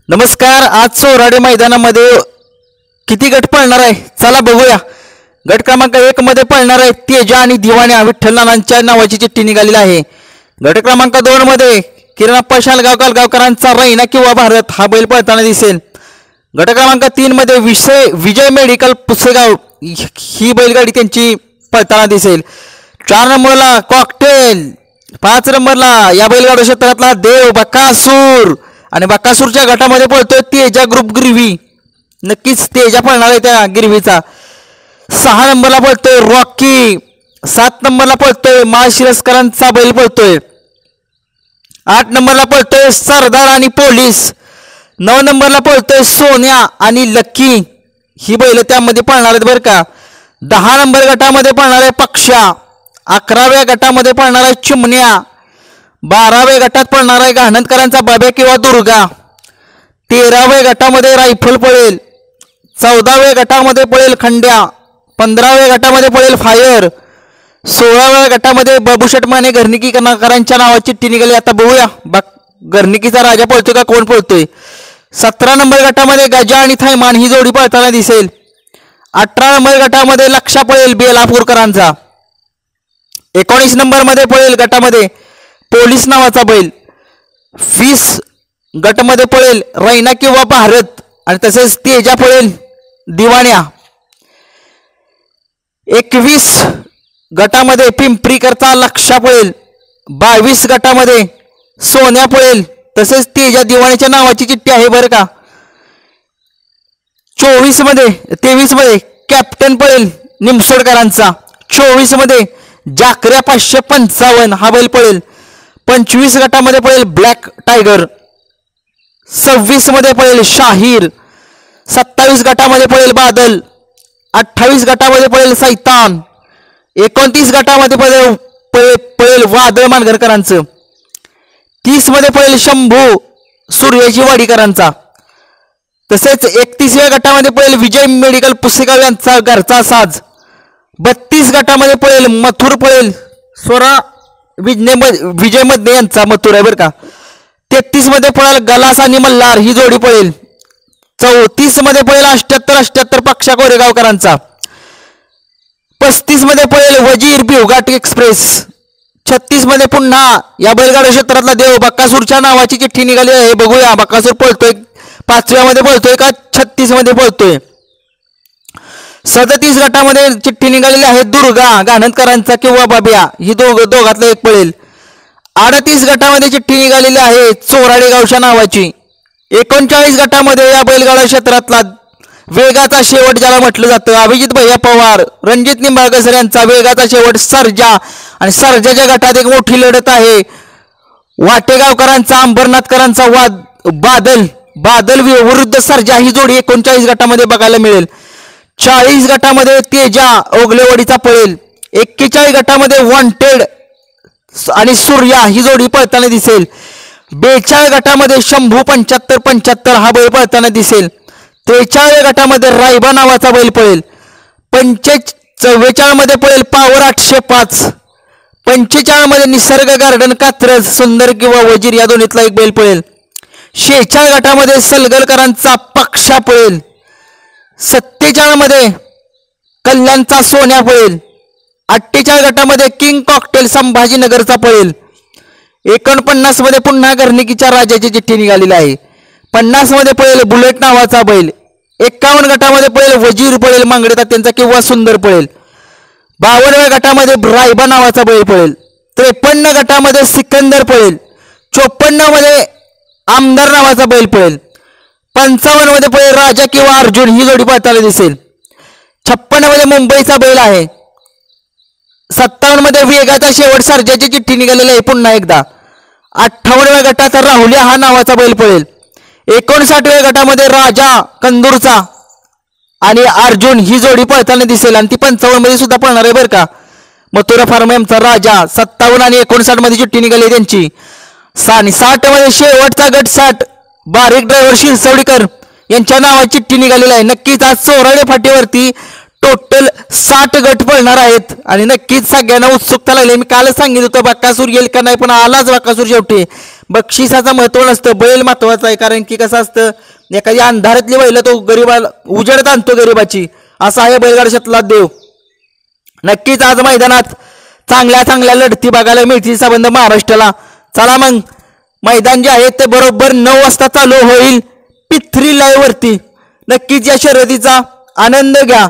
नमस्कार. आज चोराडे मैदानामध्ये किती गट पळणार आहे चला बघूया. गट क्रमांक 1 मध्ये पळणार आहे तेजा आणि दिवाण्या विठ्ठल नानांच्या नावाची चिठ्ठी निघालेली आहे. गट क्रमांक 2 मध्ये किरणप्पा शालगावकर गावकरांचा रैना किंवा भारत हा बैल पळताना दिसेल. गट क्रमांक 3 मध्ये विजय मेडिकल पुसेगाव ही बैलगाडी त्यांची पळताना दिसेल. 4 नंबरला कॉकटेल, 5 नंबरला या बैलगाडी क्षेत्रातला देव बकासूर आणि बकासूरच्या गटामध्ये पळतोय तेजा ग्रुप गिरवी. नक्कीच तेजा पळणार आहे त्या गिरवीचा. 6 नंबरला पळतोय रॉकी, 7 नंबरला पळतोय माळशिरसकरांचा बैल पळतोय, 8 नंबरला पळतोय सरदार आणि पोलीस, 9 नंबरला पळतोय सोन्या आणि लक्की ही बैल त्यामध्ये पळणार आहेत बरं का. 10 नंबर गटामध्ये पळणार आहे पक्षा, 11व्या गटामध्ये पळणार आहे चिमण्या, 12व्या गटात पळणार आहे घाणंदकरांचा बाब्या किंवा दुर्गा, 13व्या गटामध्ये रायफल पळेल, 14व्या गटामध्ये पळेल खंड्या, 15व्या गटामध्ये पळेल फायर, 16व्या गटामध्ये बाबूशेठ माने घरनिकीकरांच्या नावाची चिठ्ठी निघाली. आता बघूया घरनिकीचा राजा पळतोय का कोण पळतोय. 17 नंबर गटामध्ये गजा आणि थैमान ही जोडी पळताना दिसेल. 18 नंबर गटामध्ये लक्षा पळेल बेलापूरकरांचा. 19 नंबर मध्ये पळेल गटामध्ये पोलीस नावाचा बैल. 20 गटामध्ये पळेल रैना किंवा भारत आणि तसेच तेजा पळेल दिवाण्या. 21 गटामध्ये पिंपरीकरचा लक्षा पळेल. 22 गटामध्ये सोन्या पळेल तसेच तेजा दिवाण्याच्या नावाची चिठ्ठी आहे बरं का. 23 मध्ये कॅप्टन पळेल निमसोडकरांचा. 24 मध्ये जाकऱ्या 555 हा बैल पळेल. 25 गटामध्ये पळेल ब्लॅक टायगर. 26 मध्ये पळेल शाहीर. 27 गटामध्ये पळेल बादल. 28 गटामध्ये पळेल सैतान. 29 गटामध्ये पळेल वादळ मानगरकरांचं. 30 मध्ये पळेल शंभू सूर्याची वाडीकरांचा. तसेच 31व्या गटामध्ये पळेल विजय मेडिकल पुसेगाव यांचा घरचा साज. 32 गटामध्ये पळेल मथुर पळेल स्वरा विजय मधने यांचा मथुर आहे बरं का. 33 मध्ये पळेल गलास आणि मल्हार ही जोडी पळेल. 34 मध्ये पळेल 78 पक्षा कोरेगावकरांचा. 35 मध्ये पळेल वजीर भिवघाट एक्सप्रेस. 36 मध्ये पुन्हा या बैलगाडा क्षेत्रातला देव बकासूरच्या नावाची चिठ्ठी निघाली आहे. बघूया बकासूर पळतोय 5व्या मध्ये पळतोय का 36 मध्ये पळतोय. 37 गटामध्ये चिठ्ठी निघालेली आहे दुर्गा घाणंदकरांचा किंवा बाब्या ही दोघातलं एक पळेल. 38 गटामध्ये चिठ्ठी निघालेली आहे चोराडे गावच्या नावाची. 39 गटामध्ये या बैलगाडा क्षेत्रातला वेगाचा शेवट ज्याला म्हटलं जातं अभिजित भैया पवार रणजित निंबाळकर यांचा वेगाचा शेवट सर्जा आणि सर्जाच्या गटात एक मोठी लढत आहे वाटेगावकरांचा अंबरनाथकरांचा बादल विरुद्ध सर्जा ही जोडी 39 गटामध्ये बघायला मिळेल. 40 गटामध्ये तेजा ओगलेवाडीचा पळेल. 41 गटामध्ये वॉन्टेड आणि सूर्या ही जोडी पळताना दिसेल. 42 गटामध्ये शंभू 75 हा बैल पळताना दिसेल. 43 गटामध्ये रायबा नावाचा बैल पळेल. 44 मध्ये पळेल पावर 805. 45 मध्ये निसर्ग गार्डन कात्रज सुंदर किंवा वजीर या दोन्हीतला एक बैल पळेल. 46 गटामध्ये सलगरकरांचा पक्षा पळेल. 47 मध्ये कल्याणचा सोन्या पळेल. 48 गटामध्ये किंग कॉकटेल संभाजीनगरचा पळेल. 49 मध्ये पुन्हा घरनिकीच्या राजाची चिठ्ठी निघालेली आहे. 50 मध्ये पळेल बुलेट नावाचा बैल. 51 गटामध्ये पळेल वजीर पळेल मांगडे तात्यांचा किंवा सुंदर पळेल. 52व्या गटामध्ये रायबा नावाचा बैल पळेल. 53 गटामध्ये सिकंदर पळेल. 54 मध्ये आमदार नावाचा बैल पळेल. 55 मध्ये पळेल राजा किंवा अर्जुन ही जोडी पळताना दिसेल. 56 मध्ये मुंबईचा बैल आहे. 57 मध्ये वेगाचा शेवट सर्जाची चिठ्ठी निघालेली आहे पुन्हा एकदा. 58व्या गटात राहुल्या हा नावाचा बैल पळेल. 59व्या गटामध्ये राजा कंदूरचा आणि अर्जुन ही जोडी पळताना दिसेल आणि ती 55 मध्ये सुद्धा पळणार आहे बरं का. मथुरा फार्म यांचा राजा. 57 आणि 59 मध्ये चिठ्ठी निघाली त्यांची. 60 मध्ये शेवटचा गट 60 बारीक ड्रायव्हर शिरसवडीकर यांच्या नावाची चिठ्ठी निघालेली आहे. नक्कीच आज चोराडे फाटीवरती टोटल 60 गट पळणार आहेत आणि नक्कीच सगळ्यांना उत्सुकता लागली. मी कालच सांगितलं होतं बकासूर येईल का नाही, पण आलाच बकासूर शेवटी. बक्षिसाचं महत्त्व नसतं, बैल महत्वाचं आहे. कारण की कसं असतं, एखादी अंधारातली बैल तो गरीबाला उजेडत आणतो गरीबाची, असा आहे बैलगाडा क्षेत्रातला देव. नक्कीच आज मैदानात चांगल्या चांगल्या लढती बघायला मिळतील संबंध महाराष्ट्राला. चला मग, मैदान जे आहे ते बरोबर 9 वाजता चालू होईल P3 लाईव्ह वरती. नक्कीच या शर्यतीचा आनंद घ्या.